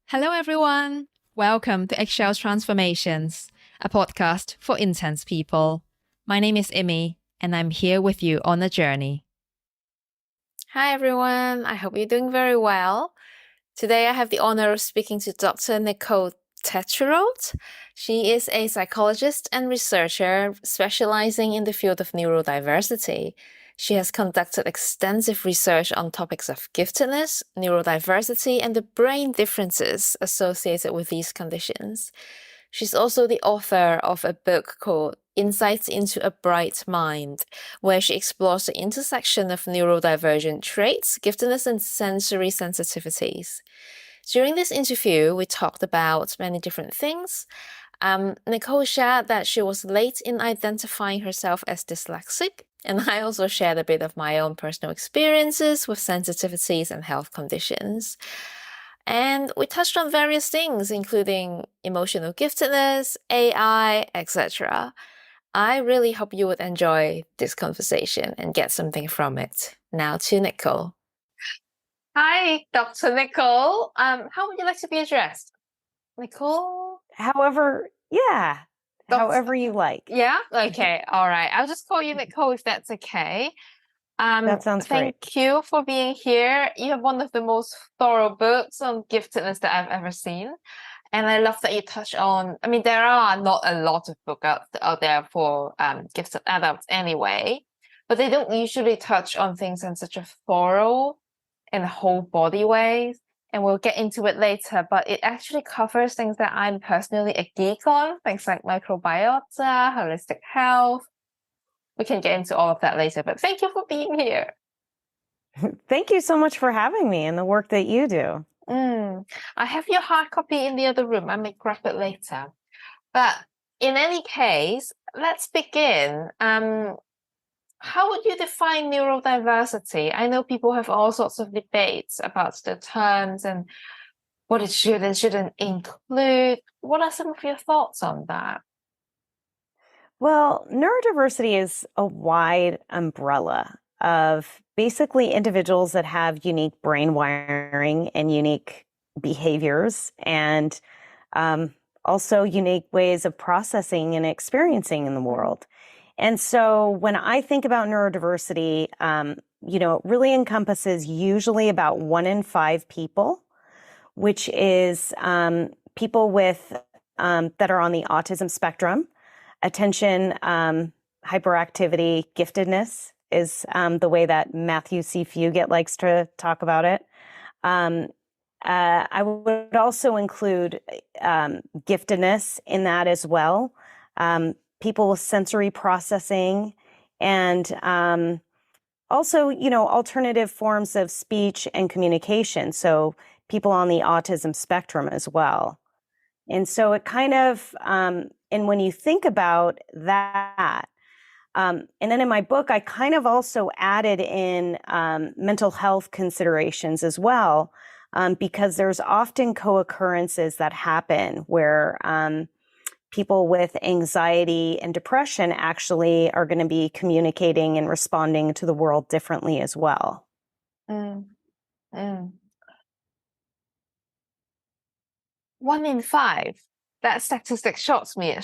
Hello, everyone. Welcome to Eggshell Transformations, a podcast for intense people. My name is Imi, and I'm here with you on a journey. Hi, everyone. I hope you're doing very well. Today, I have the honor of speaking to Dr. Nicole Tetreault. She is a psychologist and researcher specializing in the field of neurodiversity. She has conducted extensive research on topics of giftedness, neurodiversity, and the brain differences associated with these conditions. She's also the author of a book called Insights into a Bright Mind, where she explores the intersection of neurodivergent traits, giftedness, and sensory sensitivities. During this interview, we talked about many different things. Nicole shared that she was late in identifying herself as dyslexic, and I also shared a bit of my own personal experiences with sensitivities and health conditions. And we touched on various things, including emotional giftedness, AI, etc. I really hope you would enjoy this conversation and get something from it. Now to Nicole. Hi, Dr. Nicole. How would you like to be addressed? Nicole? However you like. Yeah? Okay, all right. I'll just call you Nicole if that's okay. That sounds great. Thank you for being here. You have one of the most thorough books on giftedness that I've ever seen. And I love that you touch on, there are not a lot of books out there for gifted adults anyway, but they don't usually touch on things in such a thorough and whole body way. And we'll get into it later, but it actually covers things that I'm personally a geek on, things like microbiota, holistic health. We can get into all of that later, but thank you for being here. Thank you so much for having me and the work that you do. I have your hard copy in the other room. I may grab it later. But in any case, let's begin. How would you define neurodiversity? I know people have all sorts of debates about the terms and what it should and shouldn't include. What are some of your thoughts on that? Well, neurodiversity is a wide umbrella of basically individuals that have unique brain wiring and unique behaviors and also unique ways of processing and experiencing in the world. And so when I think about neurodiversity, it really encompasses usually about 1 in 5 people, which is people with that are on the autism spectrum. Attention, hyperactivity, giftedness is the way that Matthew C. Fugit likes to talk about it. I would also include giftedness in that as well. People with sensory processing and also, alternative forms of speech and communication. So people on the autism spectrum as well. And so it kind of, and when you think about that, and then in my book, I kind of also added in mental health considerations as well, because there's often co-occurrences that happen where people with anxiety and depression actually are going to be communicating and responding to the world differently as well. 1 in 5. That statistic shocks me a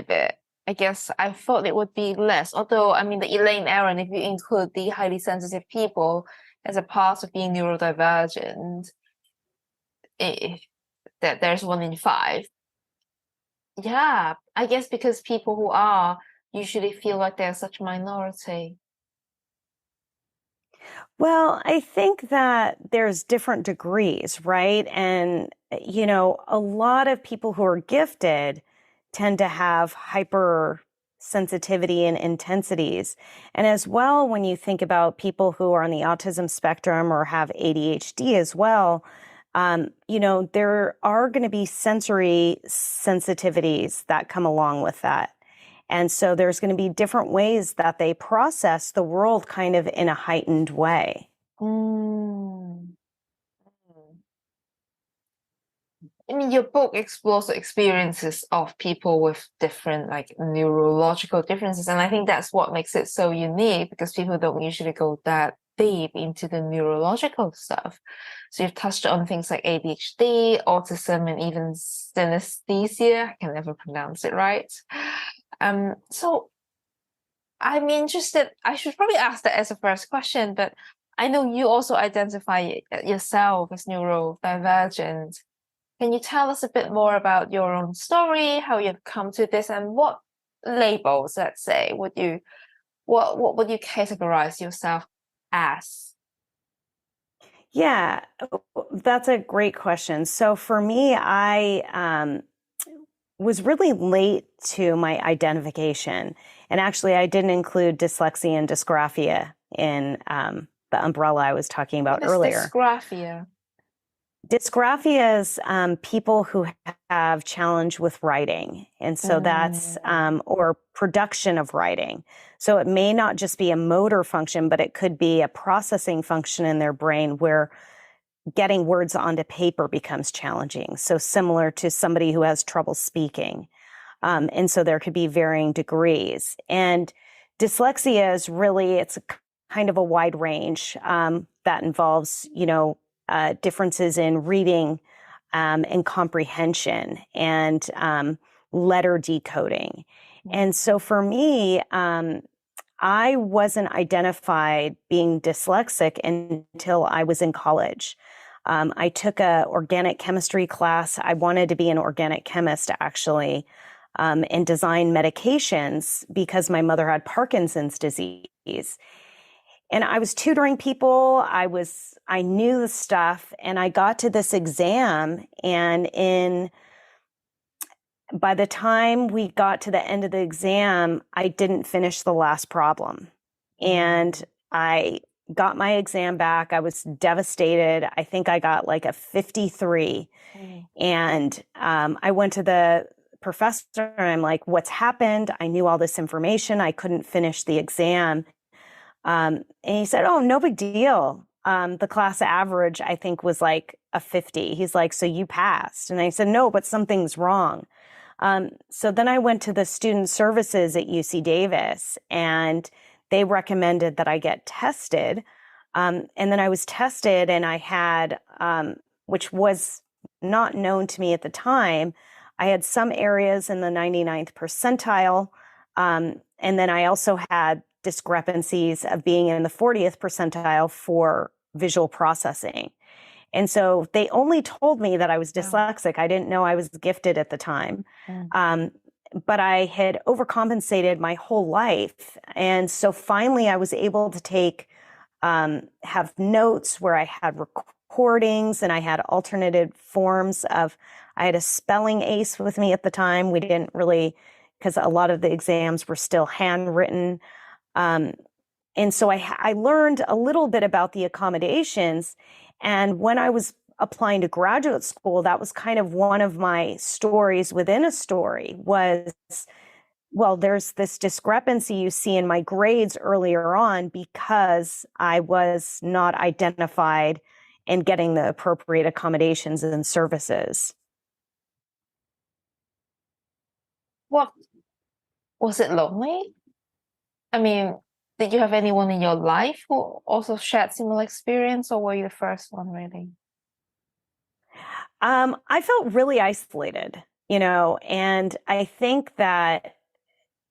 bit. I guess I thought it would be less. Although, the Elaine Aron, if you include the highly sensitive people as a part of being neurodivergent, that there's 1 in 5. Yeah, I guess because people who are usually feel like they're such a minority. Well, I think that there's different degrees, right? And, a lot of people who are gifted tend to have hypersensitivity and intensities. And as well, when you think about people who are on the autism spectrum or have ADHD as well, there are going to be sensory sensitivities that come along with that. And so there's going to be different ways that they process the world kind of in a heightened way. Your book explores the experiences of people with different neurological differences. And I think that's what makes it so unique, because people don't usually go that deep into the neurological stuff. So you've touched on things like ADHD, autism, and even synesthesia. I can never pronounce it right. So I'm interested. I should probably ask that as a first question, but I know you also identify yourself as neurodivergent. Can you tell us a bit more about your own story, how you've come to this, and what labels, let's say, what would you categorize yourself as? Yeah, that's a great question. So for me, I was really late to my identification. And actually, I didn't include dyslexia and dysgraphia in the umbrella I was talking about What is earlier. dysgraphia? Dysgraphia is people who have challenge with writing. And so that's, or production of writing. So it may not just be a motor function, but it could be a processing function in their brain where getting words onto paper becomes challenging. So similar to somebody who has trouble speaking. And so there could be varying degrees. And dyslexia is really, it's a kind of a wide range that involves, differences in reading and comprehension and letter decoding. And so for me, I wasn't identified being dyslexic until I was in college. I took a organic chemistry class. I wanted to be an organic chemist, actually, and design medications because my mother had Parkinson's disease. And I was tutoring people. I knew the stuff, and I got to this exam, and by the time we got to the end of the exam, I didn't finish the last problem. And I got my exam back. I was devastated. I think I got like a 53. And I went to the professor and I'm like, what's happened? I knew all this information. I couldn't finish the exam. And he said, oh, no big deal. The class average, I think, was like a 50. He's like, so you passed. And I said, no, but something's wrong. So then I went to the student services at UC Davis, and they recommended that I get tested. And then I was tested, and I had, which was not known to me at the time, I had some areas in the 99th percentile. And then I also had discrepancies of being in the 40th percentile for visual processing. And so they only told me that I was dyslexic. I didn't know I was gifted at the time. But I had overcompensated my whole life. And so finally I was able to have notes where I had recordings, and I had alternative forms I had a spelling ace with me at the time. We didn't really, because a lot of the exams were still handwritten. And so I learned a little bit about the accommodations. And when I was applying to graduate school, that was kind of one of my stories within a story was, well, there's this discrepancy you see in my grades earlier on because I was not identified and getting the appropriate accommodations and services. What was it lonely? I mean, did you have anyone in your life who also shared similar experience, or were you the first one, really? I felt really isolated, and I think that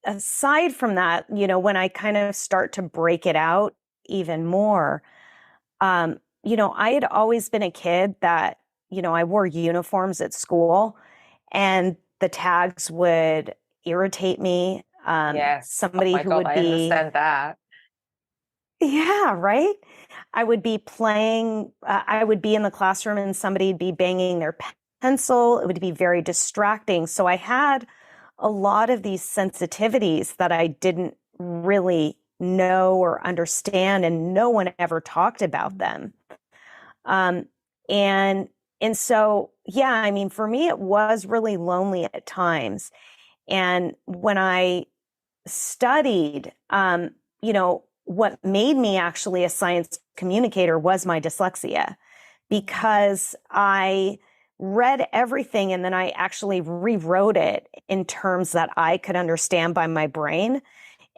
aside from that, when I kind of start to break it out even more, I had always been a kid that, I wore uniforms at school, and the tags would irritate me. Yes. Somebody oh my who God, would I be, understand that. yeah, right. I would be playing, I would be in the classroom and somebody would be banging their pencil. It would be very distracting. So I had a lot of these sensitivities that I didn't really know or understand, and no one ever talked about them. And so, yeah, I mean, for me, it was really lonely at times. And when I studied, what made me actually a science communicator was my dyslexia, because I read everything and then I actually rewrote it in terms that I could understand by my brain.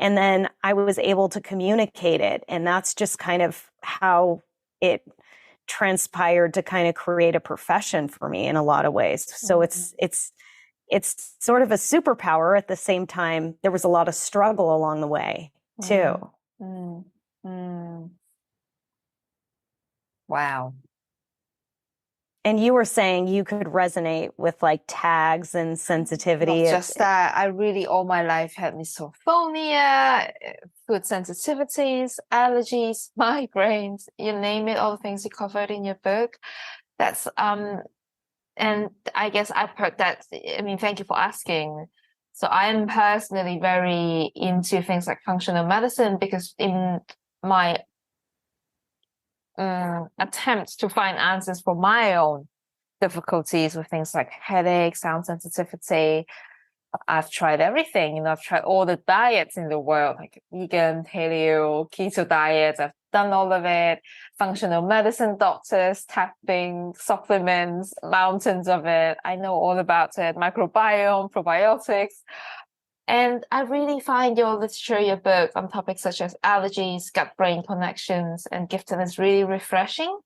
And then I was able to communicate it. And that's just kind of how it transpired to kind of create a profession for me in a lot of ways. So it's sort of a superpower. At the same time, there was a lot of struggle along the way too. Wow. And you were saying you could resonate with like tags and sensitivity. Not just that, I really all my life had misophonia, food sensitivities, allergies, migraines, you name it, all the things you covered in your book. That's and I guess I've heard that. I mean, thank you for asking. So I'm personally very into things like functional medicine because in my attempts to find answers for my own difficulties with things like headache, sound sensitivity, I've tried everything. I've tried all the diets in the world, like vegan, paleo, keto diets. I've done all of it. Functional medicine doctors, tapping, supplements, mountains of it. I know all about it. Microbiome, probiotics. And I really find your literature, your book on topics such as allergies, gut-brain connections, and giftedness really refreshing.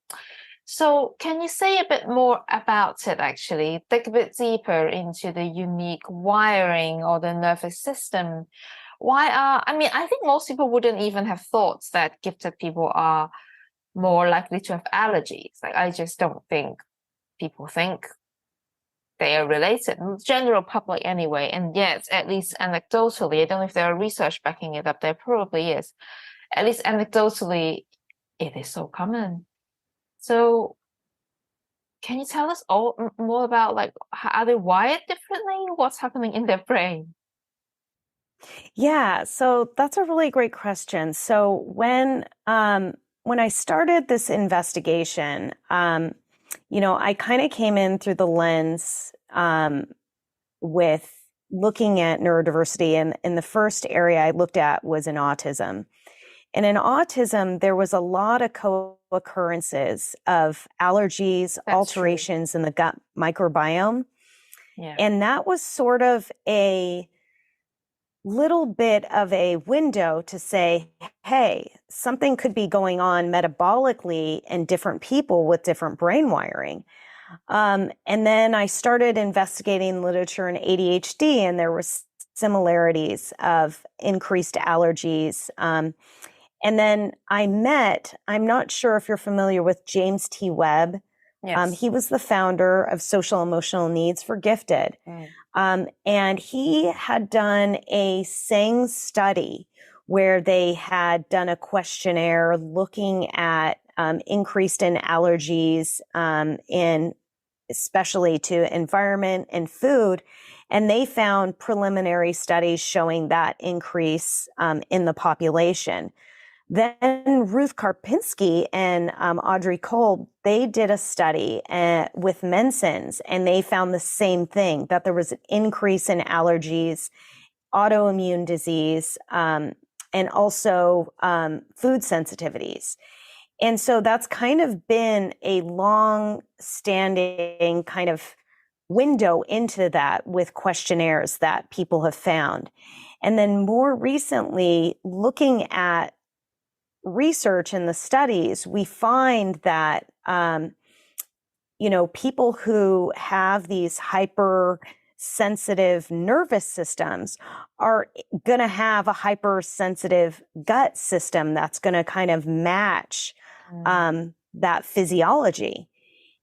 So can you say a bit more about it, actually? Dig a bit deeper into the unique wiring or the nervous system. I think most people wouldn't even have thought that gifted people are more likely to have allergies. Like, I just don't think people think they are related, general public anyway. And yet, at least anecdotally, I don't know if there are research backing it up, there probably is. At least anecdotally, it is so common. So can you tell us more about, like, are they wired differently? What's happening in their brain? Yeah, so that's a really great question. So when I started this investigation, I kind of came in through the lens with looking at neurodiversity, and in the first area I looked at was in autism. And in autism, there was a lot of co-occurrences of allergies, alterations in the gut microbiome. Yeah. And that was sort of a little bit of a window to say, hey, something could be going on metabolically in different people with different brain wiring. And then I started investigating literature in ADHD, and there were similarities of increased allergies. And then I'm not sure if you're familiar with James T. Webb. Yes. He was the founder of Social Emotional Needs for Gifted. And he had done a SANG study where they had done a questionnaire looking at increased in allergies in especially to environment and food. And they found preliminary studies showing that increase in the population. Then Ruth Karpinski and Audrey Kolb, they did a study with Menson's, and they found the same thing, that there was an increase in allergies, autoimmune disease, and also food sensitivities. And so that's kind of been a long-standing kind of window into that with questionnaires that people have found. And then more recently, looking at research in the studies, we find that, people who have these hypersensitive nervous systems are going to have a hypersensitive gut system that's going to kind of match that physiology.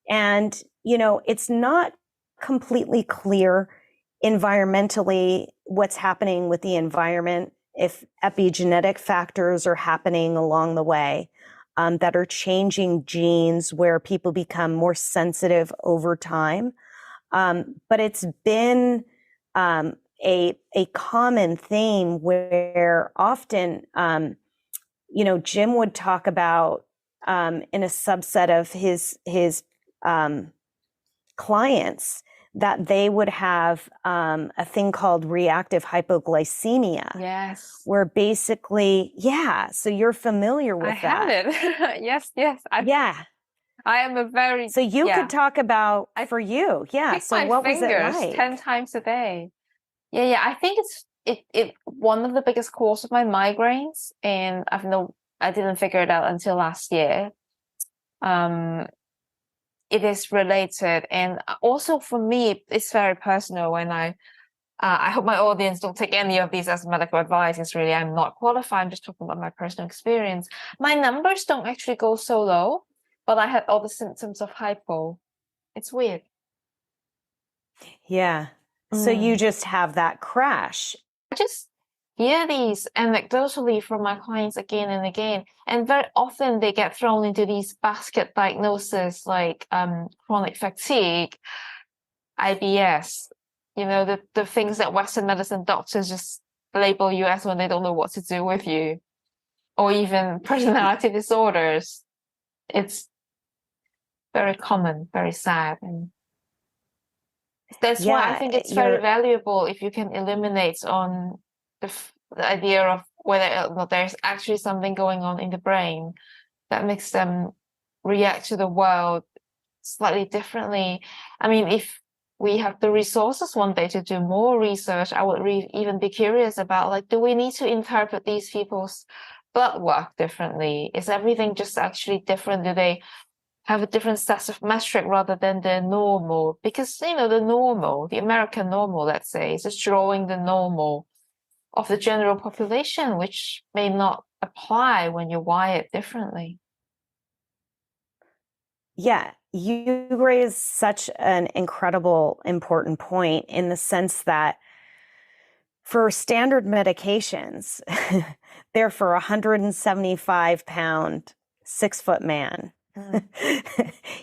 And, it's not completely clear environmentally what's happening with the environment, if epigenetic factors are happening along the way that are changing genes where people become more sensitive over time. But it's been a common theme where often, Jim would talk about in a subset of his clients that they would have a thing called reactive hypoglycemia. Yes. Where basically, so you're familiar with that. I have it. Yes. I am a very... So you could talk about for you. Yeah. So what was it like? 10 times a day. Yeah. I think it's it one of the biggest cause of my migraines, and I didn't figure it out until last year. It is related, and also for me, it's very personal. When I hope my audience don't take any of these as medical advice. It's really, I'm not qualified. I'm just talking about my personal experience. My numbers don't actually go so low, but I had all the symptoms of hypo. It's weird. Yeah. So you just have that crash. I just hear these anecdotally from my clients again and again, and very often they get thrown into these basket diagnoses like chronic fatigue, IBS, the things that Western medicine doctors just label you as when they don't know what to do with you, or even personality disorders. It's very common, very sad, and that's why I think it's very valuable if you can eliminate on the idea of whether or not there's actually something going on in the brain that makes them react to the world slightly differently. I mean, if we have the resources one day to do more research, I would even be curious about, like, do we need to interpret these people's blood work differently? Is everything just actually different? Do they have a different set of metric rather than the normal? Because, the American normal, let's say, is just drawing the normal of the general population, which may not apply when you're wired differently. Yeah, you raise such an incredible, important point in the sense that for standard medications, they're for a 175-pound, 6-foot man.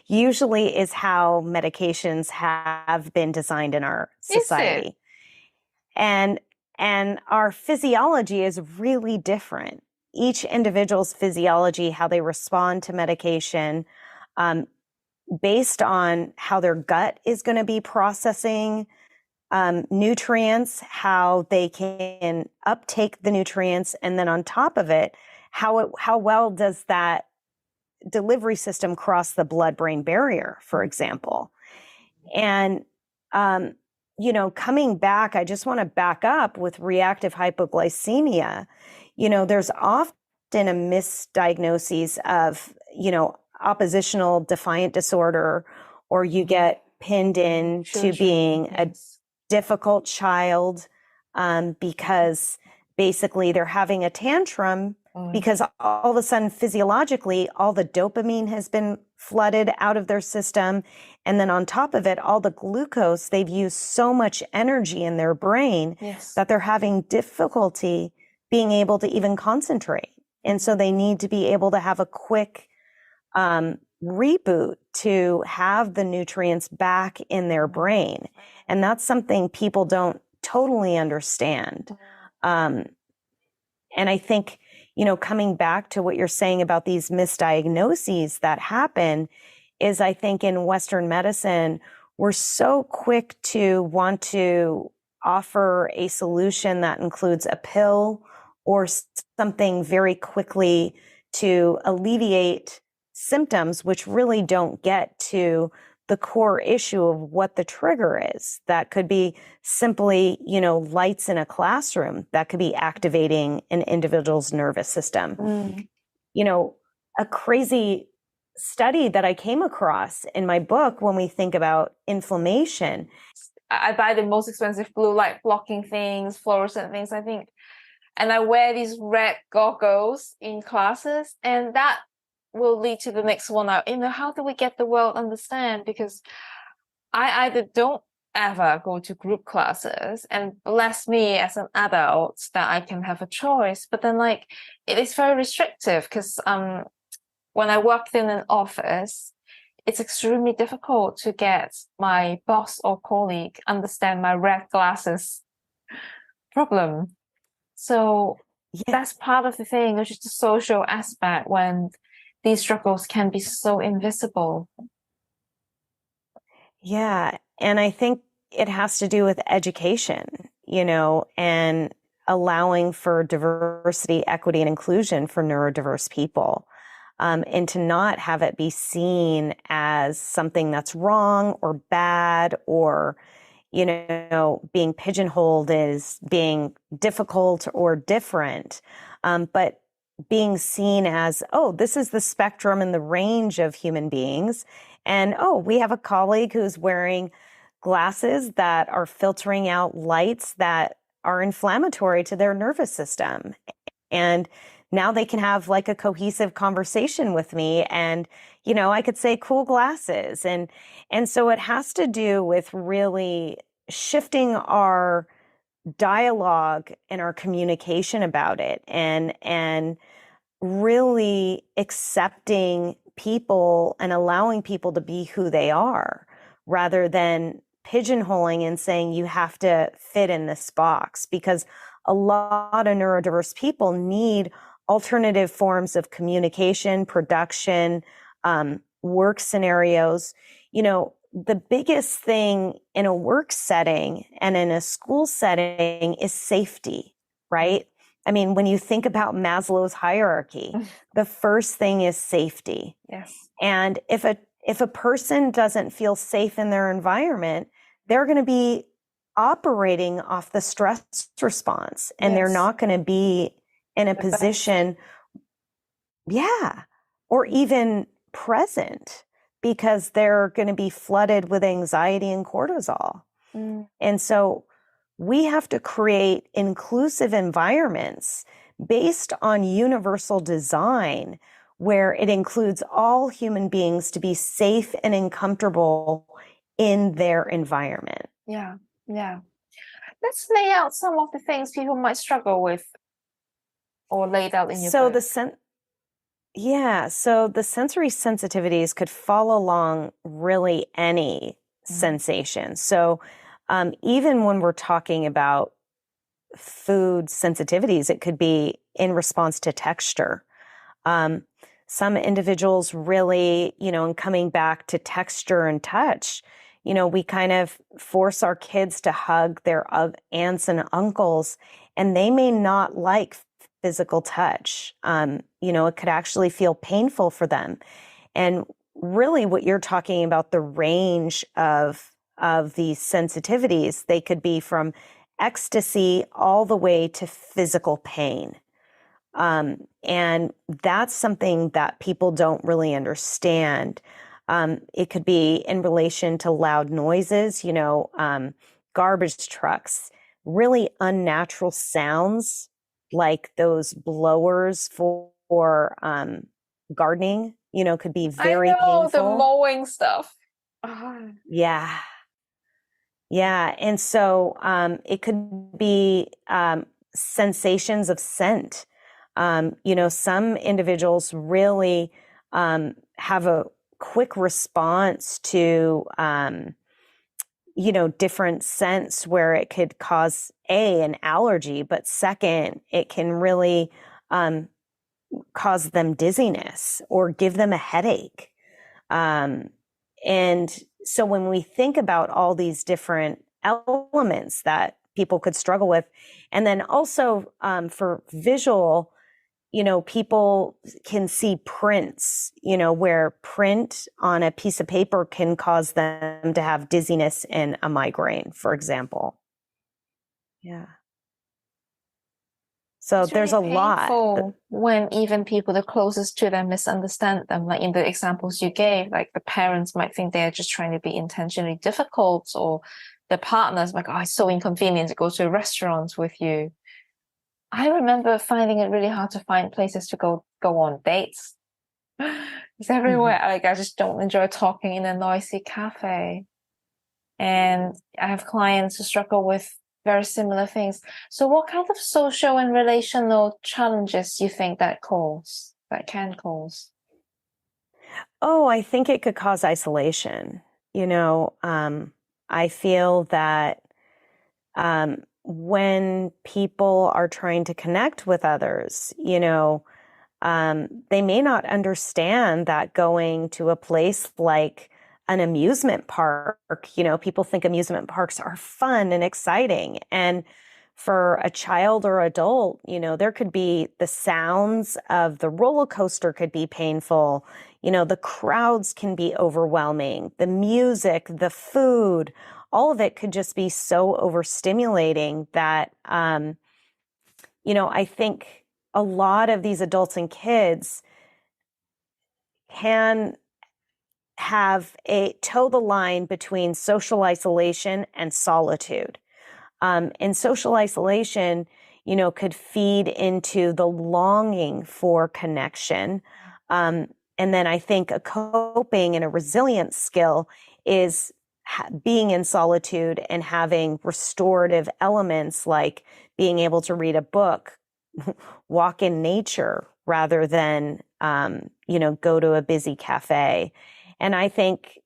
Usually is how medications have been designed in our society. And our physiology is really different. Each individual's physiology, how they respond to medication, based on how their gut is going to be processing nutrients, how they can uptake the nutrients, and then on top of it, how well does that delivery system cross the blood-brain barrier, for example. And coming back, I just want to back up with reactive hypoglycemia. There's often a misdiagnosis of, oppositional defiant disorder, or you get pinned in to being a difficult child because basically they're having a tantrum because all of a sudden physiologically all the dopamine has been flooded out of their system, and then on top of it all the glucose, they've used so much energy in their brain that they're having difficulty being able to even concentrate, and so they need to be able to have a quick reboot to have the nutrients back in their brain. And that's something people don't totally understand. And I think, coming back to what you're saying about these misdiagnoses that happen is, I think in Western medicine, we're so quick to want to offer a solution that includes a pill or something very quickly to alleviate symptoms, which really don't get to the core issue of what the trigger is. That could be simply, lights in a classroom that could be activating an individual's nervous system. A crazy study that I came across in my book when we think about inflammation. I buy the most expensive blue light blocking things, fluorescent things, I think. And I wear these red goggles in classes, and that will lead to the next one out. How do we get the world understand? Because I either don't ever go to group classes, and bless me as an adult that I can have a choice, but then it is very restrictive because when I worked in an office, it's extremely difficult to get my boss or colleague understand my red glasses problem. So that's part of the thing, which is the social aspect when these struggles can be so invisible. Yeah. And I think it has to do with education, and allowing for diversity, equity, and inclusion for neurodiverse people. And to not have it be seen as something that's wrong or bad or, being pigeonholed as being difficult or different, but being seen as, oh, this is the spectrum and the range of human beings. And, oh, we have a colleague who's wearing glasses that are filtering out lights that are inflammatory to their nervous system. And now they can have like a cohesive conversation with me, and, I could say cool glasses. And so it has to do with really shifting our dialogue and our communication about it, and really accepting people and allowing people to be who they are, rather than pigeonholing and saying you have to fit in this box, because a lot of neurodiverse people need alternative forms of communication, production, work scenarios. The biggest thing in a work setting and in a school setting is safety, right? I mean, when you think about Maslow's hierarchy, the first thing is safety. Yes. And if a person doesn't feel safe in their environment, they're going to be operating off the stress response, and they're not going to be in a position, or even present, because they're going to be flooded with anxiety and cortisol. And so we have to create inclusive environments based on universal design, where it includes all human beings to be safe and comfortable in their environment. Yeah. Let's lay out some of the things people might struggle with, or laid out in your book. So the sensory sensitivities could fall along really any sensation. So even when we're talking about food sensitivities, it could be in response to texture. Some individuals really, and coming back to texture and touch, we kind of force our kids to hug their aunts and uncles, and they may not like physical touch. It could actually feel painful for them. And really what you're talking about, the range of these sensitivities, they could be from ecstasy all the way to physical pain. And that's something that people don't really understand. It could be in relation to loud noises, garbage trucks, really unnatural sounds, like those blowers for gardening, could be very painful. The mowing stuff. Yeah. And so it could be sensations of scent. Some individuals really have a quick response to different scents, where it could cause an allergy, but second, it can really cause them dizziness or give them a headache. And so when we think about all these different elements that people could struggle with, and then also for visual, people can see prints, where print on a piece of paper can cause them to have dizziness and a migraine, for example. Yeah. So it's there's really a lot. When even people the closest to them misunderstand them, like in the examples you gave, like the parents might think they're just trying to be intentionally difficult, or the partners like, oh, it's so inconvenient to go to a restaurant with you. I remember finding it really hard to find places to go on dates. It's everywhere. Like, I just don't enjoy talking in a noisy cafe. And I have clients who struggle with very similar things. So what kind of social and relational challenges you think that can cause? Oh, I think it could cause isolation. I feel that when people are trying to connect with others, they may not understand that going to a place like an amusement park, people think amusement parks are fun and exciting. And for a child or adult, there could be the sounds of the roller coaster could be painful. The crowds can be overwhelming. The music, the food, all of it could just be so overstimulating that, I think a lot of these adults and kids can have toe the line between social isolation and solitude. And social isolation, could feed into the longing for connection. And then I think a coping and a resilience skill is being in solitude and having restorative elements like being able to read a book, walk in nature rather than, go to a busy cafe. And I think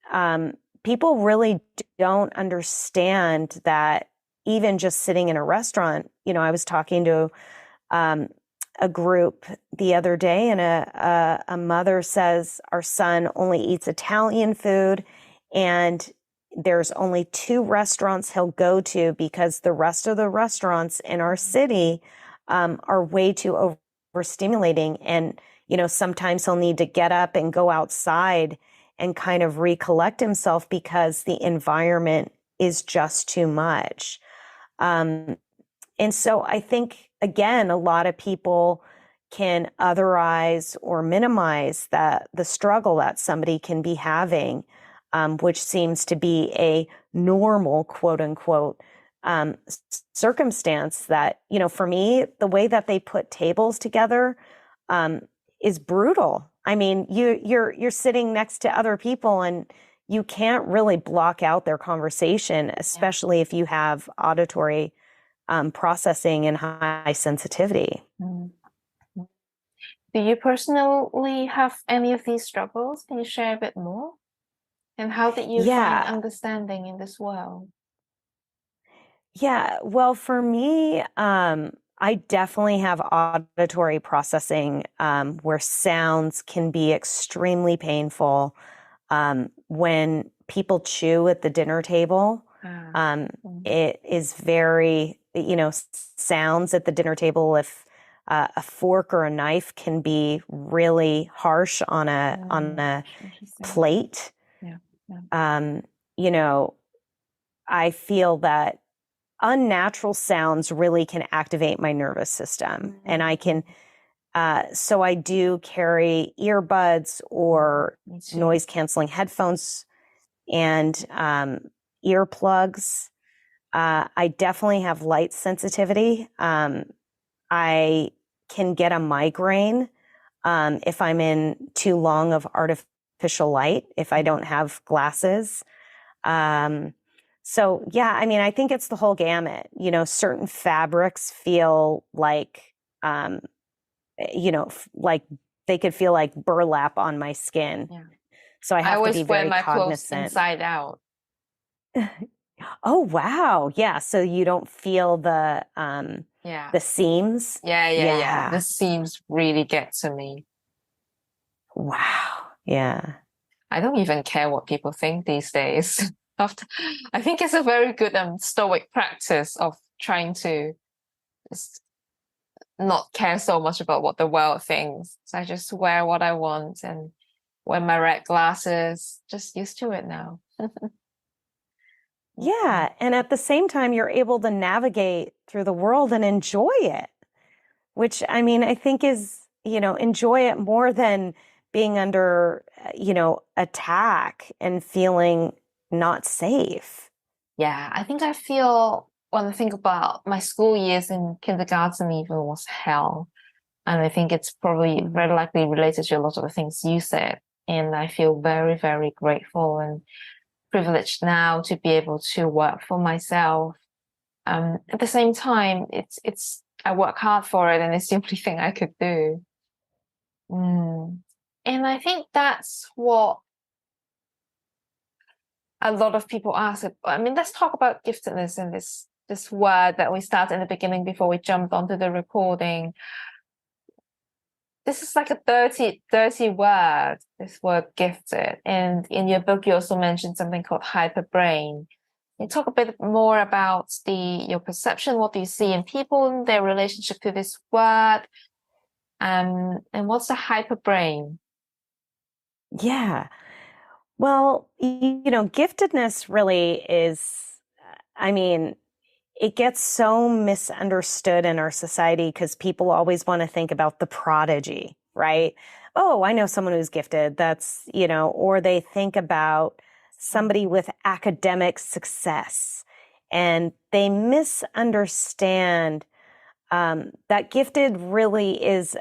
people really don't understand that even just sitting in a restaurant, I was talking to a group the other day, and a mother says our son only eats Italian food, and there's only 2 restaurants he'll go to because the rest of the restaurants in our city are way too overstimulating. And, sometimes he'll need to get up and go outside and kind of recollect himself because the environment is just too much. And so I think, again, a lot of people can otherize or minimize the struggle that somebody can be having, which seems to be a normal, quote unquote, circumstance that, for me, the way that they put tables together is brutal. I mean, you're sitting next to other people and you can't really block out their conversation, especially if you have auditory processing and high sensitivity. Do you personally have any of these struggles? Can you share a bit more? And how did you find understanding in this world? Yeah, well, for me, I definitely have auditory processing where sounds can be extremely painful. When people chew at the dinner table, it is very, sounds at the dinner table, if a fork or a knife can be really harsh on a plate. I feel that unnatural sounds really can activate my nervous system. And I can, so I do carry earbuds or noise canceling headphones and earplugs. I definitely have light sensitivity. I can get a migraine if I'm in too long of artificial light, if I don't have glasses. So yeah, I mean, I think it's the whole gamut. Certain fabrics feel like, like they could feel like burlap on my skin. Yeah. So I have to be very cognizant. I always wear my clothes inside out. Oh, wow. Yeah. So you don't feel the seams. Yeah. The seams really get to me. Wow. Yeah. I don't even care what people think these days. I think it's a very good stoic practice of trying to just not care so much about what the world thinks. So I just wear what I want and wear my red glasses, just used to it now. Yeah. And at the same time, you're able to navigate through the world and enjoy it, which I mean, I think is, enjoy it more than being under, attack and feeling not safe. Yeah, I think I feel when I think about my school years in kindergarten even was hell. And I think it's probably very likely related to a lot of the things you said. And I feel very, very grateful and privileged now to be able to work for myself. At the same time, I work hard for it and it's the only thing I could do. And I think that's what a lot of people ask. I mean, let's talk about giftedness and this word that we started in the beginning before we jumped onto the recording. This is like a dirty word, this word gifted. And in your book, you also mentioned something called hyperbrain. Can you talk a bit more about your perception? What do you see in people, their relationship to this word? And what's a hyperbrain? Yeah. Well, giftedness really is I mean, it gets so misunderstood in our society because people always want to think about the prodigy, right? Oh, I know someone who's gifted. That's, or they think about somebody with academic success, and they misunderstand that gifted really is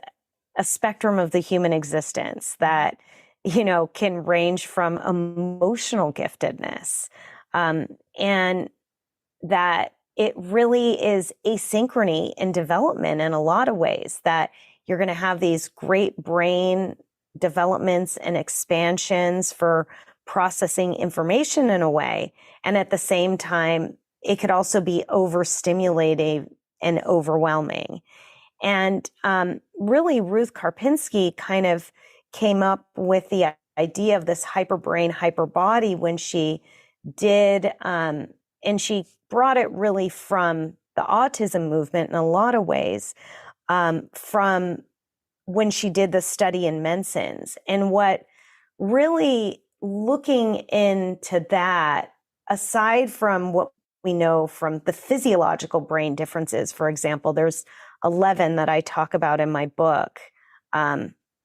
a spectrum of the human existence that, can range from emotional giftedness, and that it really is asynchrony in development in a lot of ways, that you're going to have these great brain developments and expansions for processing information in a way. And at the same time, it could also be overstimulating and overwhelming. And really, Ruth Karpinski kind of came up with the idea of this hyperbrain, hyperbody when she did, and she brought it really from the autism movement in a lot of ways, from when she did the study in Menson's. And what really looking into that, aside from what we know from the physiological brain differences, for example, there's 11 that I talk about in my book,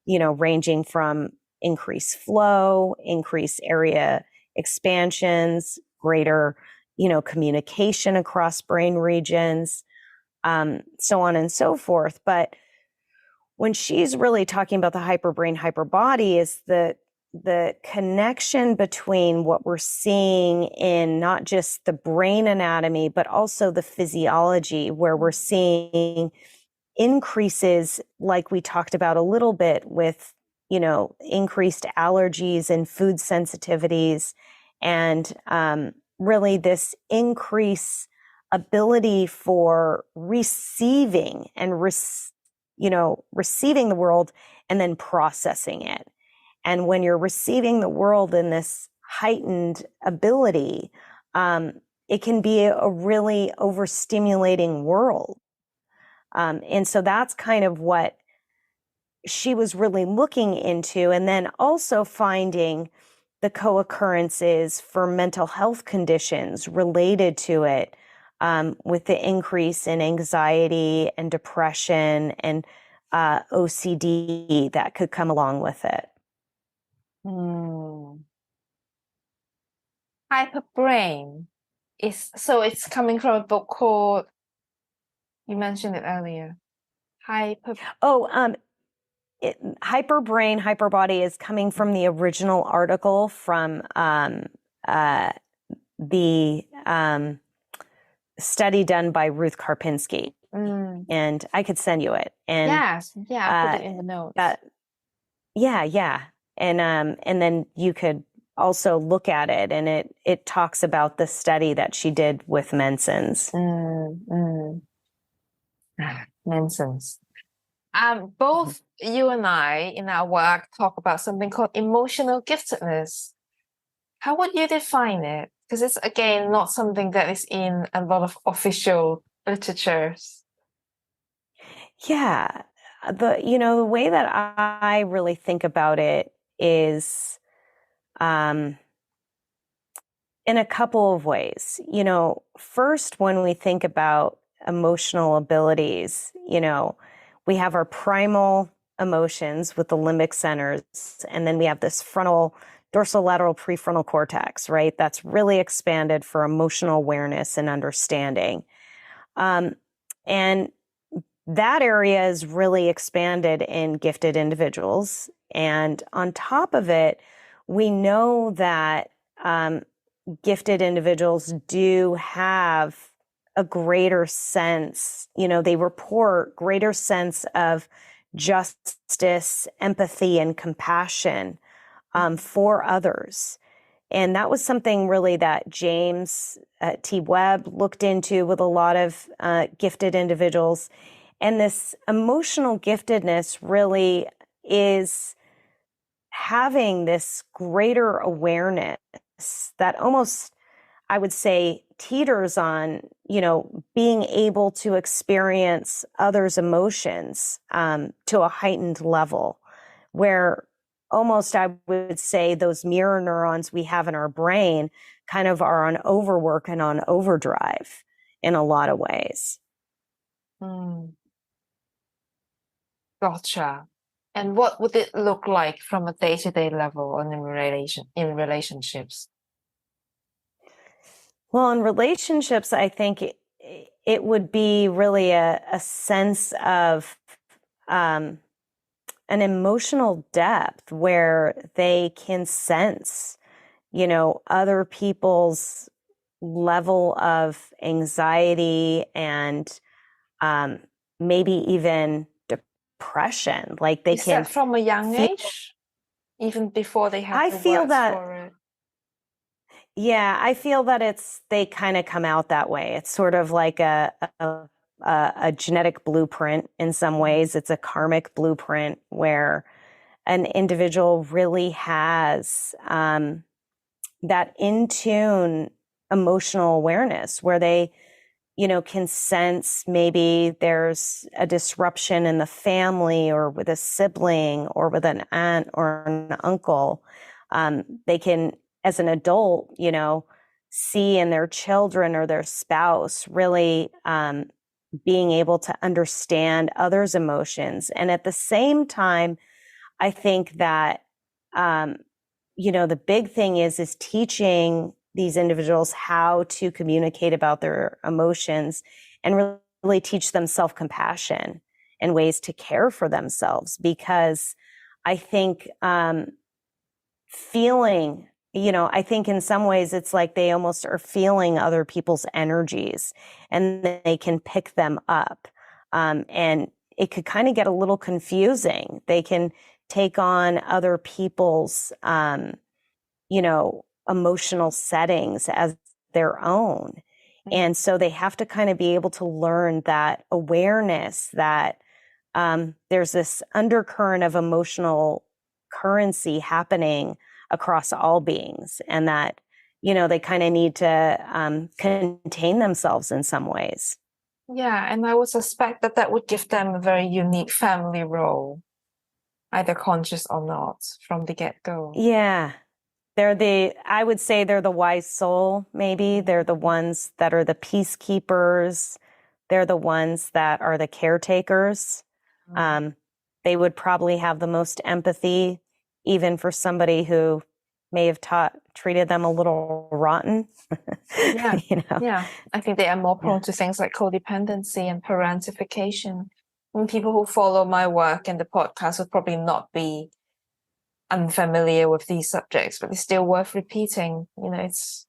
ranging from increased flow, increased area expansions, greater, communication across brain regions, so on and so forth. But when she's really talking about the hyperbrain, hyperbody, is the connection between what we're seeing in not just the brain anatomy, but also the physiology, where we're seeing increases, like we talked about a little bit with, increased allergies and food sensitivities, and really this increased ability for receiving and receiving the world and then processing it. And when you're receiving the world in this heightened ability, it can be a really overstimulating world. And so that's kind of what she was really looking into. And then also finding the co-occurrences for mental health conditions related to it, with the increase in anxiety and depression and OCD that could come along with it. Hyperbrain it's coming from a book called, you mentioned it earlier. Hyperbrain, hyperbody is coming from the original article from the study done by Ruth Karpinski. And I could send you it. And yes, I'll put it in the notes. Yeah. And then you could also look at it, and it talks about the study that she did with Menson's. Menson's. Both you and I in our work talk about something called emotional giftedness. How would you define it? Because it's, again, not something that is in a lot of official literatures. Yeah. The way that I really think about it is in a couple of ways. First, when we think about emotional abilities, we have our primal emotions with the limbic centers, and then we have this frontal, dorsolateral prefrontal cortex, right? That's really expanded for emotional awareness and understanding. And that area is really expanded in gifted individuals. And on top of it, we know that gifted individuals do have a greater sense, they report greater sense of justice, empathy, and compassion for others. And that was something really that James T. Webb looked into with a lot of gifted individuals. And this emotional giftedness really is having this greater awareness that almost, I would say, teeters on, being able to experience others' emotions to a heightened level, where almost, I would say, those mirror neurons we have in our brain kind of are on overwork and on overdrive in a lot of ways. Gotcha. And what would it look like from a day-to-day level and in relationships? Well, in relationships, I think it would be really a sense of an emotional depth where they can sense, other people's level of anxiety and maybe even depression. Like they Is can that from a young age, even before they have the feel words that. for it? Yeah, I feel that they kind of come out that way. It's sort of like a genetic blueprint in some ways. It's a karmic blueprint where an individual really has that in tune emotional awareness where they, can sense maybe there's a disruption in the family or with a sibling or with an aunt or an uncle. They can, as an adult, see in their children or their spouse really being able to understand others' emotions. And at the same time, I think that, the big thing is teaching these individuals how to communicate about their emotions and really teach them self-compassion and ways to care for themselves. Because I think feeling, I think in some ways it's like they almost are feeling other people's energies and they can pick them up. And it could kind of get a little confusing. They can take on other people's, emotional settings as their own. And so they have to kind of be able to learn that awareness that there's this undercurrent of emotional currency happening across all beings, and that, they kind of need to contain themselves in some ways. Yeah, and I would suspect that would give them a very unique family role, either conscious or not, from the get-go. Yeah. I would say they're the wise soul, maybe. They're the ones that are the peacekeepers. They're the ones that are the caretakers. They would probably have the most empathy, even for somebody who may have treated them a little rotten. Yeah. Yeah. I think they are more prone to things like codependency and parentification. And people who follow my work and the podcast would probably not be unfamiliar with these subjects, but it's still worth repeating. It's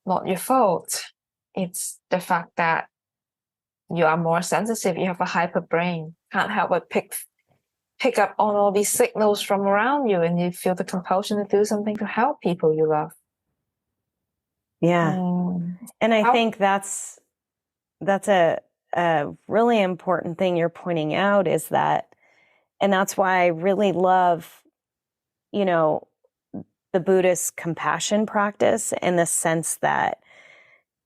not your fault. It's the fact that you are more sensitive. You have a hyper brain. Can't help but pick up on all these signals from around you, and you feel the compulsion to do something to help people you love. Yeah. And I think that's a really important thing you're pointing out, is that, and that's why I really love, the Buddhist compassion practice, in the sense that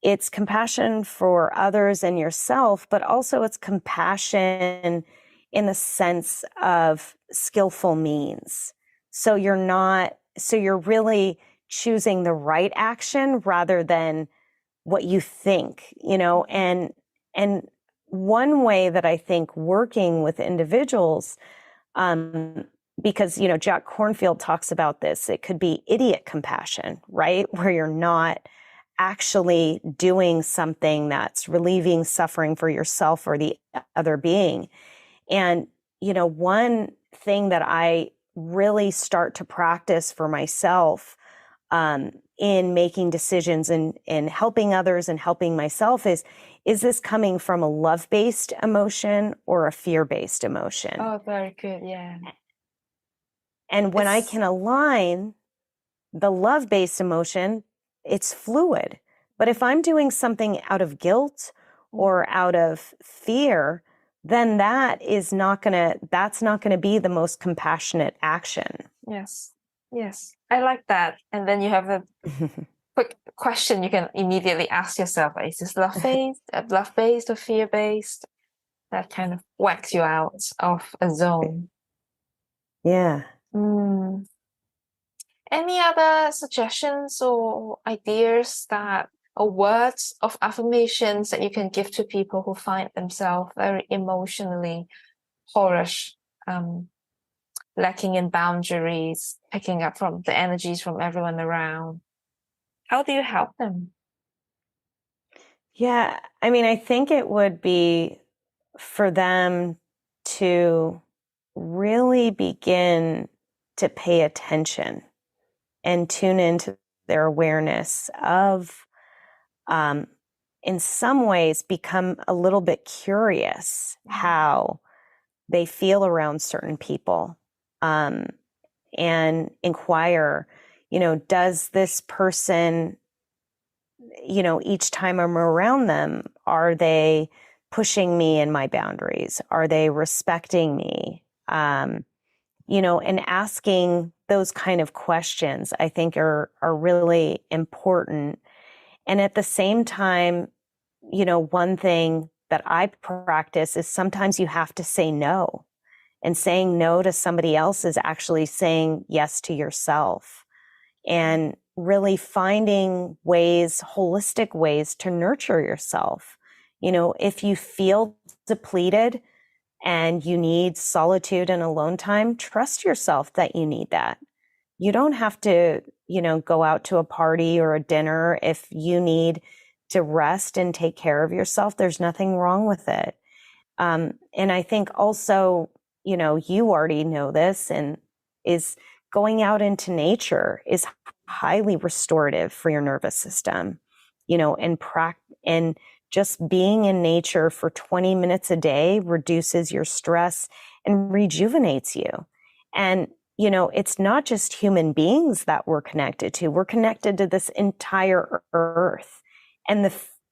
it's compassion for others and yourself, but also it's compassion in the sense of skillful means. So you're really choosing the right action rather than what you think, and one way that I think working with individuals, because, Jack Kornfield talks about this, it could be idiot compassion, right? Where you're not actually doing something that's relieving suffering for yourself or the other being. And, one thing that I really start to practice for myself in making decisions and in helping others and helping myself is this coming from a love-based emotion or a fear-based emotion? Oh, very good. Yeah. And when I can align the love-based emotion, it's fluid. But if I'm doing something out of guilt or out of fear, then that's not going to be the most compassionate action. Yes. Yes. I like that. And then you have a quick question you can immediately ask yourself: is this love-based or fear-based? That kind of whacks you out of a zone. Yeah. Mm. Any other suggestions or ideas or words of affirmations that you can give to people who find themselves very emotionally porous, lacking in boundaries, picking up from the energies from everyone around? How do you help them? Yeah, I mean, I think it would be for them to really begin to pay attention and tune into their awareness of, in some ways, become a little bit curious how they feel around certain people, and inquire, does this person, each time I'm around them, are they pushing me in my boundaries? Are they respecting me? And asking those kind of questions, I think are really important. And at the same time, one thing that I practice is sometimes you have to say no. And saying no to somebody else is actually saying yes to yourself. And really finding ways, holistic ways to nurture yourself. If you feel depleted and you need solitude and alone time, trust yourself that you need that. You don't have to, go out to a party or a dinner. If you need to rest and take care of yourself, there's nothing wrong with it. And I think also, you already know this, and is going out into nature is highly restorative for your nervous system, and just being in nature for 20 minutes a day reduces your stress and rejuvenates you. And, it's not just human beings that we're connected to. We're connected to this entire earth, and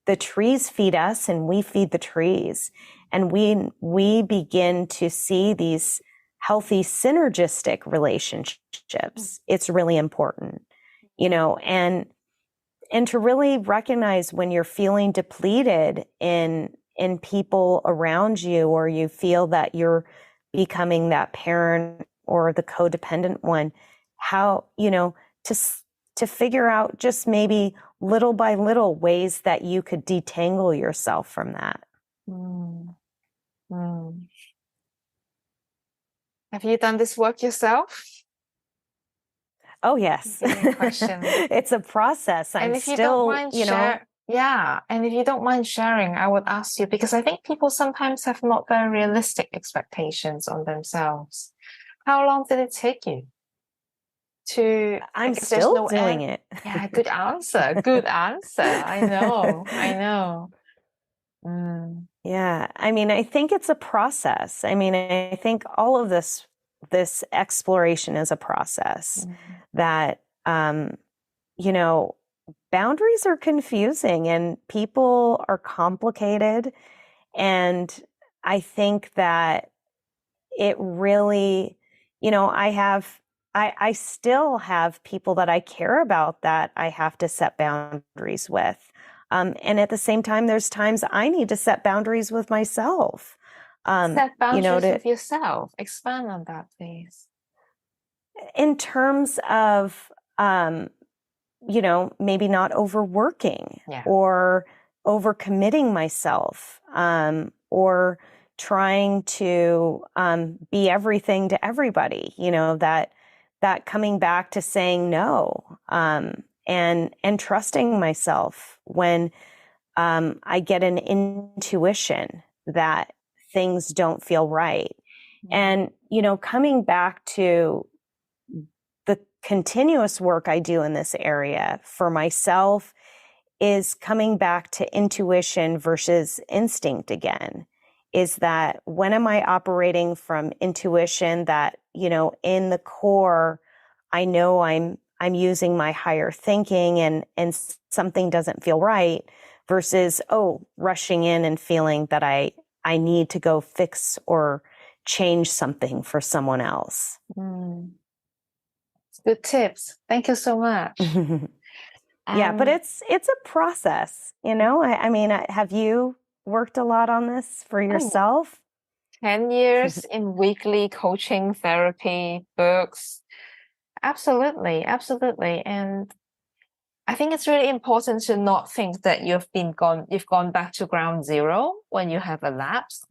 the trees feed us and we feed the trees. And we begin to see these healthy synergistic relationships. It's really important, and to really recognize when you're feeling depleted in people around you, or you feel that you're becoming that parent or the codependent one, how, to figure out just maybe little by little ways that you could detangle yourself from that. Mm. Mm. Have you done this work yourself? Oh, yes. Question. It's a process. And I'm if you still, don't mind and if you don't mind sharing, I would ask you, because I think people sometimes have not very realistic expectations on themselves. How long did it take you to? I'm still doing it. Yeah, good answer. Good answer. I know. Mm. Yeah. I mean, I think it's a process. I mean, I think all of this exploration is a process that, boundaries are confusing and people are complicated. And I think that it really, I still have people that I care about that I have to set boundaries with. And at the same time, there's times I need to set boundaries with myself. Set boundaries with yourself. Expand on that, please. In terms of, maybe not overworking or overcommitting myself, or trying to be everything to everybody, that coming back to saying no, and trusting myself when I get an intuition that things don't feel right. And, coming back to the continuous work I do in this area for myself is coming back to intuition versus instinct again. Is that when am I operating from intuition that, in the core, I know I'm using my higher thinking and something doesn't feel right, versus, rushing in and feeling that I need to go fix or change something for someone else. Good tips. Thank you so much. Yeah, but it's a process, I mean, have you worked a lot on this for yourself? 10 years in weekly coaching, therapy, books. Absolutely, absolutely. And I think it's really important to not think that you've gone back to ground zero when you have a lapse.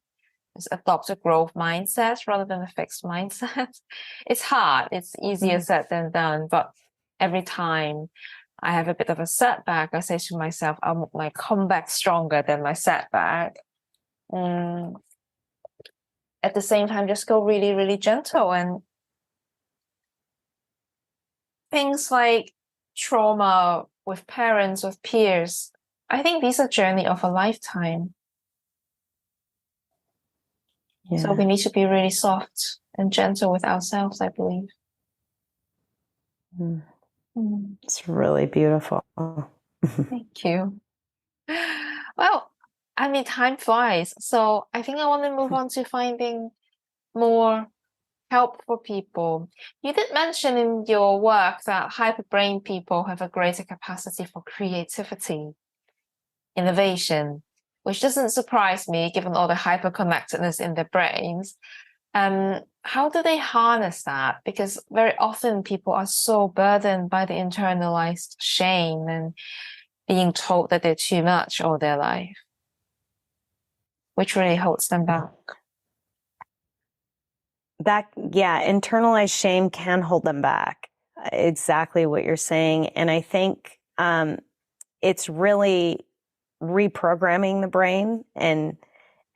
Just adopt a growth mindset rather than a fixed mindset. It's hard. It's easier said than done. But every time I have a bit of a setback, I say to myself, I'll like come back stronger than my setback. At the same time, just go really, really gentle. And things like trauma with parents, with peers, I think these are journey of a lifetime. Yeah. So we need to be really soft and gentle with ourselves, I believe. It's really beautiful. Thank you. Well, I mean, time flies. So I think I want to move on to finding more help for people. You did mention in your work that hyperbrain people have a greater capacity for creativity, innovation, which doesn't surprise me given all the hyperconnectedness in their brains. How do they harness that? Because very often people are so burdened by the internalized shame and being told that they're too much all their life, which really holds them back. Internalized shame can hold them back. Exactly what you're saying. And I think it's really reprogramming the brain and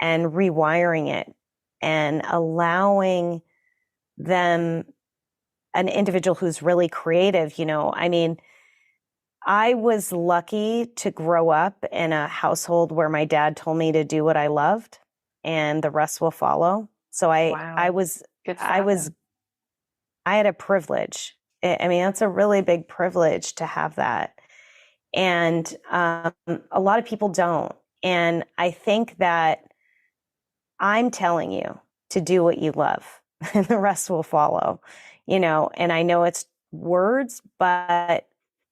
rewiring it and allowing them, an individual who's really creative, I mean, I was lucky to grow up in a household where my dad told me to do what I loved and the rest will follow. So I had a privilege. I mean, that's a really big privilege to have that. And a lot of people don't. And I think that I'm telling you to do what you love and the rest will follow, and I know it's words, but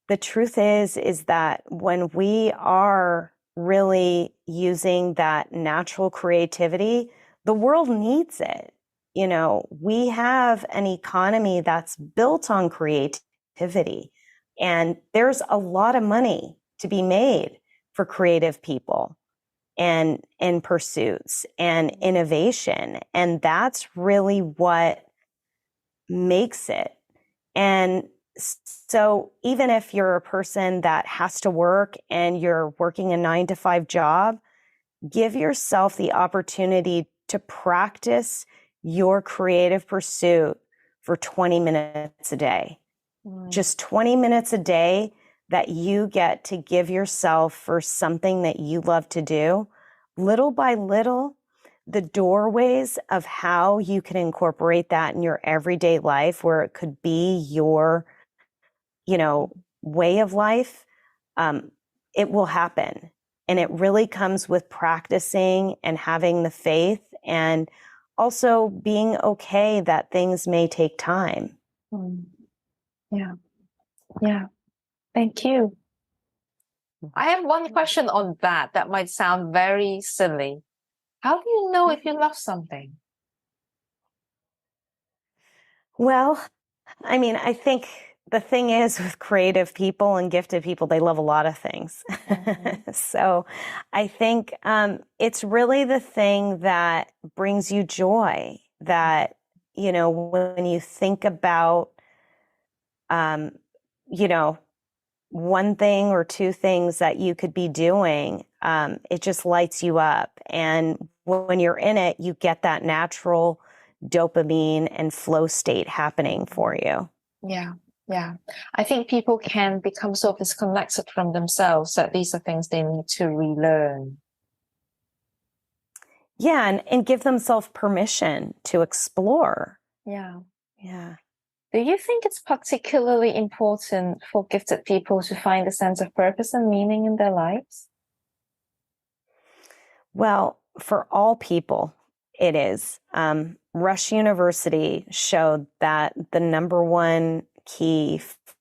the truth is that when we are really using that natural creativity, the world needs it. We have an economy that's built on creativity, and there's a lot of money to be made for creative people and in pursuits and innovation. And that's really what makes it. And so even if you're a person that has to work and you're working a 9-to-5 job, give yourself the opportunity to practice your creative pursuit for 20 minutes a day. Just 20 minutes a day that you get to give yourself for something that you love to do. Little by little, the doorways of how you can incorporate that in your everyday life, where it could be your, way of life, it will happen. And it really comes with practicing and having the faith and also being okay that things may take time. Yeah. Thank you. I have one question on that might sound very silly. How do you know if you love something? Well, I mean, I think the thing is with creative people and gifted people, they love a lot of things. So I think it's really the thing that brings you joy that, when you think about, one thing or two things that you could be doing, it just lights you up. And when you're in it, you get that natural dopamine and flow state happening for you. Yeah. I think people can become so disconnected from themselves that these are things they need to relearn. Yeah, and give themselves permission to explore. Yeah. Yeah. Do you think it's particularly important for gifted people to find a sense of purpose and meaning in their lives? Well, for all people, it is. Rush University showed that the number one key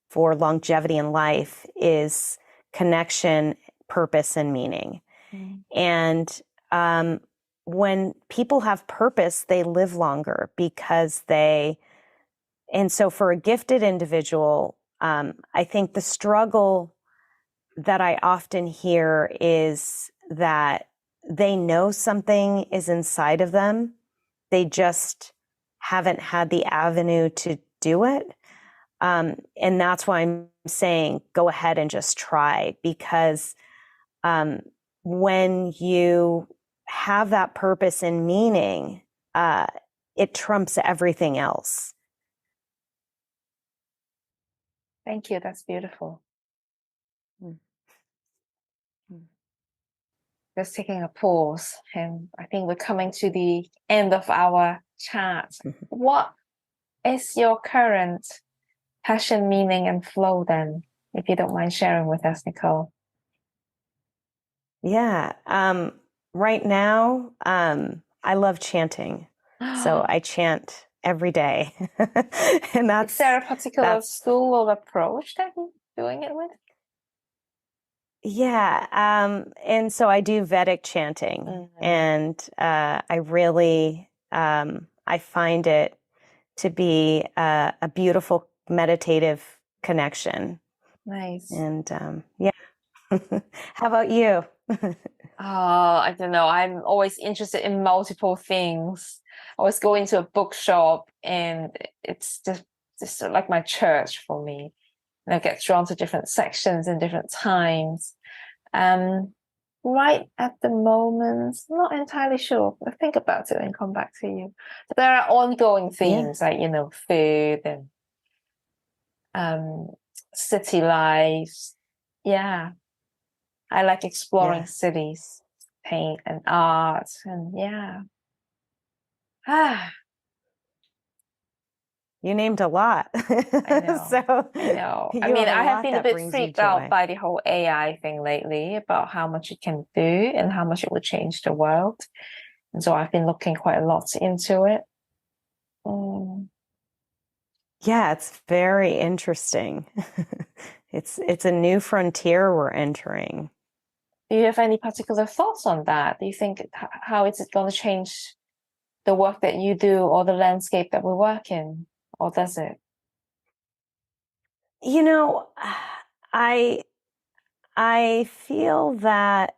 for longevity in life is connection, purpose, and meaning. And when people have purpose, they live longer and so for a gifted individual, I think the struggle that I often hear is that they know something is inside of them. They just haven't had the avenue to do it. And that's why I'm saying go ahead and just try, because when you have that purpose and meaning, it trumps everything else. Thank you. That's beautiful. Just taking a pause, and I think we're coming to the end of our chat. What is your current passion, meaning, and flow then, if you don't mind sharing with us, Nicole? Yeah. Right now, I love chanting. So I chant every day. And is there a particular school or approach that you're doing it with? Yeah. And so I do Vedic chanting, and I really, I find it to be a beautiful meditative connection. Nice. And yeah. How about you? I don't know. I'm always interested in multiple things. I always go into a bookshop, and it's just sort of like my church for me. And I get drawn to different sections in different times. Right at the moment, not entirely sure. I'll think about it and come back to you. But there are ongoing themes like, food and city lives. Yeah. I like exploring cities, paint and art, and You named a lot. I know. So I know. I mean, I have been a bit freaked out by the whole AI thing lately, about how much it can do and how much it would change the world. And so I've been looking quite a lot into it. Yeah, it's very interesting. It's a new frontier we're entering. Do you have any particular thoughts on that? Do you think how is it going to change the work that you do or the landscape that we work in, or does it? I feel that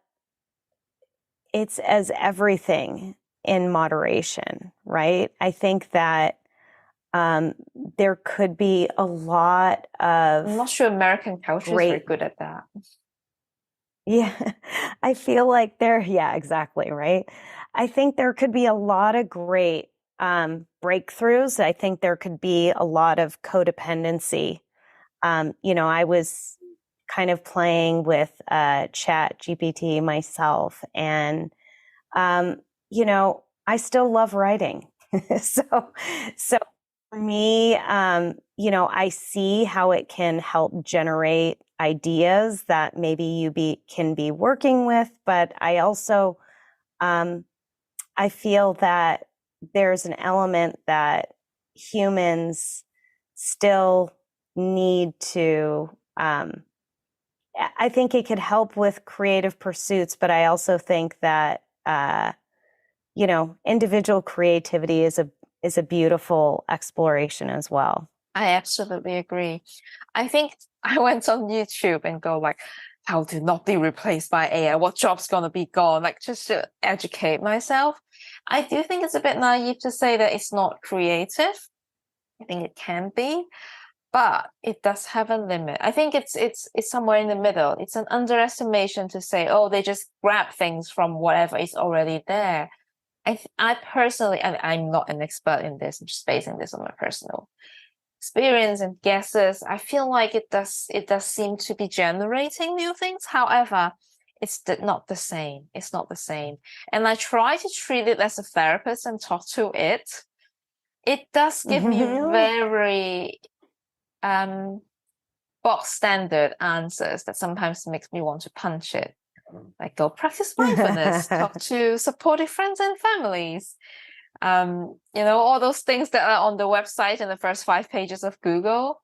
it's as everything in moderation, right? I think that there could be a lot of. I'm not sure American culture is very good at that. Yeah, I feel like yeah, exactly, right? I think there could be a lot of great breakthroughs. I think there could be a lot of codependency. I was kind of playing with Chat GPT myself, and I still love writing. so for me, I see how it can help generate ideas that maybe you can be working with, but I also I feel that there's an element that humans still need to. I think it could help with creative pursuits, but I also think that individual creativity is a beautiful exploration as well. I absolutely agree. I think I went on YouTube and go like, how to not be replaced by AI, what job's gonna be gone, like just to educate myself. I do think it's a bit naive to say that it's not creative. I think it can be, but it does have a limit. I think it's somewhere in the middle. It's an underestimation to say, oh, they just grab things from whatever is already there. I personally, and I'm not an expert in this, I'm just basing this on my personal experience and guesses. I feel like it does seem to be generating new things. However, it's not the same. It's not the same. And I try to treat it as a therapist and talk to it. It does give me very box standard answers that sometimes makes me want to punch it. Like, go practice mindfulness, talk to supportive friends and families. All those things that are on the website in the first 5 pages of Google.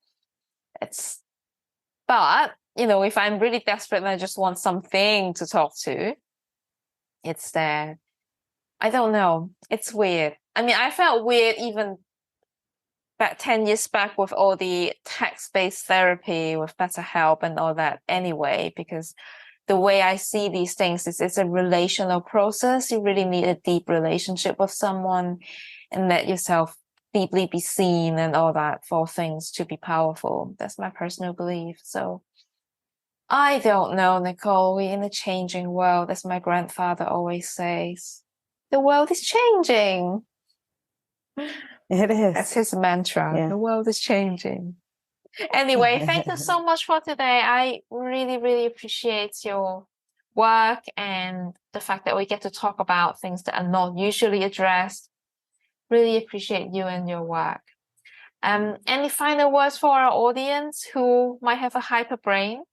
But if I'm really desperate and I just want something to talk to, it's there. I don't know. It's weird. I mean, I felt weird even back 10 years back with all the text-based therapy with BetterHelp and all that anyway, because the way I see these things is it's a relational process. You really need a deep relationship with someone and let yourself deeply be seen and all that for things to be powerful. That's my personal belief. So I don't know, Nicole. We're in a changing world, as my grandfather always says. The world is changing. It is. That's his mantra. Yeah. The world is changing. Anyway, thank you so much for today. I really, really appreciate your work and the fact that we get to talk about things that are not usually addressed. Really appreciate you and your work. Any final words for our audience who might have a hyper brain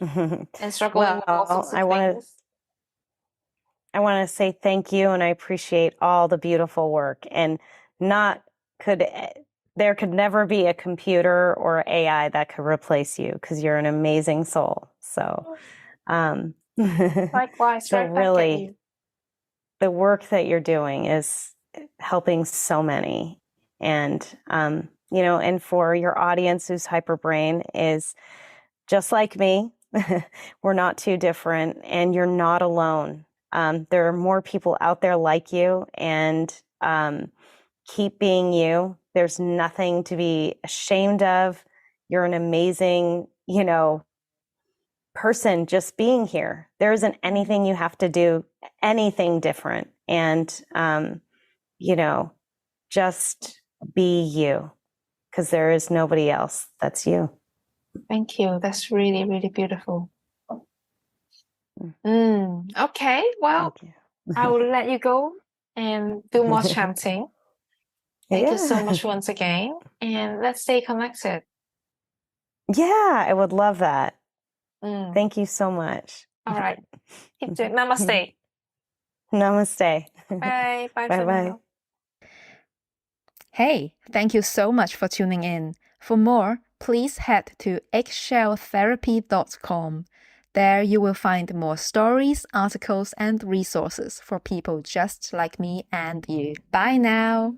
and struggling with all sorts of things? I want to say thank you, and I appreciate all the beautiful work. And there could never be a computer or AI that could replace you, because you're an amazing soul. So, Likewise, so right really, back at you. the work that you're doing is helping so many. And, and for your audience whose hyperbrain is just like me, we're not too different, and you're not alone. There are more people out there like you, and keep being you. There's nothing to be ashamed of. You're an amazing, person just being here. There isn't anything you have to do, anything different. And, just be you, because there is nobody else that's you. Thank you. That's really, really beautiful. Okay, well, I will let you go and do more chanting. Thank you so much once again, and let's stay connected. Yeah, I would love that. Thank you so much. All right. Keep doing. Namaste. Namaste. Bye. Bye for Bye-bye. now. Hey, thank you so much for tuning in. For more, please head to eggshelltherapy.com. There you will find more stories, articles, and resources for people just like me and you. Bye now.